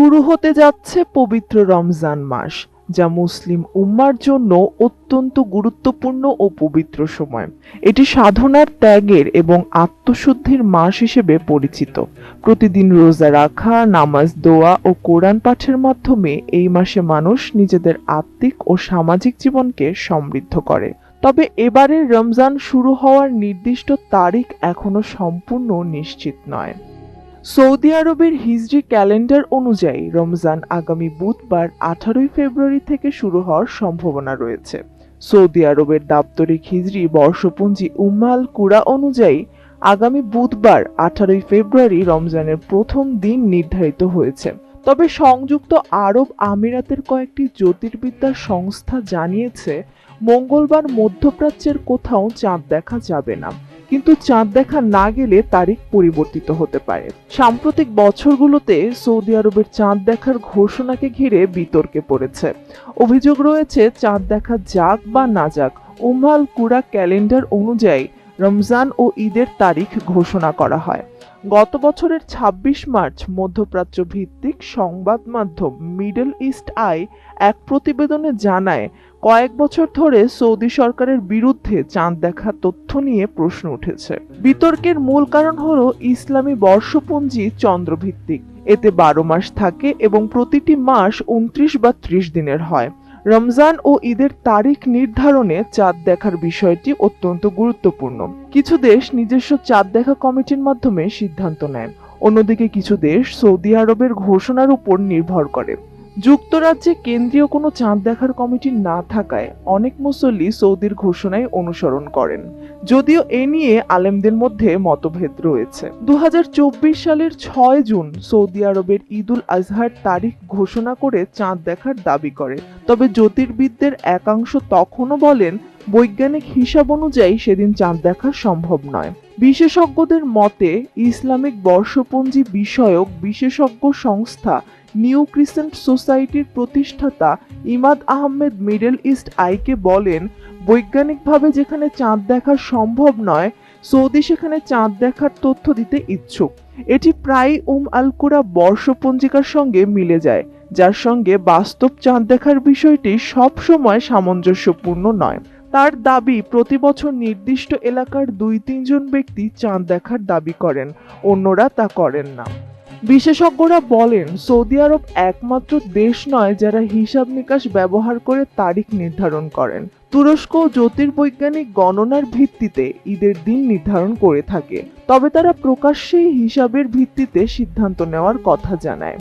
শুরু হতে যাচ্ছে পবিত্র রমজান মাস, যা মুসলিম উম্মার জন্য অত্যন্ত গুরুত্বপূর্ণ ও পবিত্র সময়। এটি সাধনার, ত্যাগের এবং আত্মশুদ্ধির মাস হিসেবে পরিচিত। প্রতিদিন রোজা রাখা, নামাজ, দোয়া ও কোরআন পাঠের মাধ্যমে এই মাসে মানুষ নিজেদের আত্মিক ও সামাজিক জীবনকে সমৃদ্ধ করে। তবে এবারের রমজান শুরু হওয়ার নির্দিষ্ট তারিখ এখনো সম্পূর্ণ নিশ্চিত নয়। সৌদি আরবের হিজরি ক্যালেন্ডার অনুযায়ী রমজান আগামী বুধবার 18 ফেব্রুয়ারি থেকে শুরু হওয়ার সম্ভাবনা রয়েছে। সৌদি আরবের দাপ্তরিক হিজরি বর্ষপঞ্জি উম্মাল কুরা অনুযায়ী আগামী বুধবার 18 ফেব্রুয়ারি রমজানের প্রথম দিন নির্ধারিত হয়েছে। তবে সংযুক্ত আরব আমিরাতের কয়েকটি জ্যোতির্বিদ্যা সংস্থা জানিয়েছে মঙ্গলবার মধ্যপ্রাচ্যের কোথাও চাঁদ দেখা যাবে না, কিন্তু চাঁদ দেখা না গেলে তারিখ পরিবর্তিত হতে পারে। সাম্প্রতিক বছরগুলোতে সৌদি আরবের চাঁদ দেখার ঘোষণাকে ঘিরে বিতর্কে পড়েছে। অভিযোগ রয়েছে চাঁদ দেখা যাক বা না যাক, উম্মাল কুরা ক্যালেন্ডার অনুযায়ী রমজান ও ঈদের তারিখ ঘোষণা করা হয়। গত বছরের 26 মার্চ মধ্যপ্রাচ্য ভিত্তিক সংবাদ মাধ্যম মিডল ইস্ট আই এক প্রতিবেদনে জানায়, কয়েক বছর ধরে সৌদি সরকারের বিরুদ্ধে চাঁদ দেখার তথ্য নিয়ে প্রশ্ন উঠেছে। বিতর্কের মূল কারণ হলো ইসলামী বর্ষপঞ্জি চন্দ্রভিত্তিক। এতে 12 মাস থাকে এবং প্রতিটি মাস 29 বা 30 দিনের হয়। রমজান ও ঈদের তারিখ নির্ধারণে চাঁদ দেখার বিষয়টি অত্যন্ত গুরুত্বপূর্ণ। কিছু দেশ নিজস্ব চাঁদ দেখা কমিটির মাধ্যমে সিদ্ধান্ত নেয়, অন্যদিকে কিছু দেশ সৌদি আরবের ঘোষণার উপর নির্ভর করে। যুক্তরাজ্যে কেন্দ্রীয় কোনো চাঁদ দেখার কমিটি না থাকায় অনেক মুসল্লি সৌদির ঘোষণায় অনুসরণ করেন, যদিও এ নিয়ে আলেমদের মধ্যে মতভেদ রয়েছে। 2024 সালের 6 জুন সৌদি আরবের ঈদুল আজহার তারিখ ঘোষণা করে চাঁদ দেখার দাবি করে। তবে জ্যোতির্বিদদের একাংশ তখনও বলেন বৈজ্ঞানিক হিসাব অনুযায়ী সেদিন চাঁদ দেখা সম্ভব নয়। বিশেষজ্ঞদের মতে ইসলামিক বর্ষপঞ্জি বিষয়ক বিশেষজ্ঞ সংস্থা নিউ ক্রিসেন্ট সোসাইটির প্রতিষ্ঠাতা ইমাদ আহমেদ মিডল ইস্ট আইকে বলেন, বৈজ্ঞানিকভাবে যেখানে চাঁদ দেখা সম্ভব নয়, সৌদি সেখানে চাঁদ দেখার তথ্য দিতে ইচ্ছুক। এটি প্রায় আল কুরা বর্ষপঞ্জিকার সঙ্গে মিলে যায়, যার সঙ্গে বাস্তব চাঁদ দেখার বিষয়টি সব সময় সামঞ্জস্যপূর্ণ নয়। তার দাবি, প্রতি বছর নির্দিষ্ট এলাকার 2-3 জন ব্যক্তি চাঁদ দেখার দাবি করেন, অন্যরা তা করেন না। বিশেষজ্ঞরা বলেন সৌদি আরব একমাত্র দেশ নয় যারা হিসাব নিকাশ ব্যবহার করে তারিখ নির্ধারণ করেন। তুরস্ক জ্যোতির্বৈজ্ঞানিক গণনার ভিত্তিতে ঈদের দিন নির্ধারণ করে থাকে, তবে তারা প্রকাশ্যেই হিসাবের ভিত্তিতে সিদ্ধান্ত নেওয়ার কথা জানায়।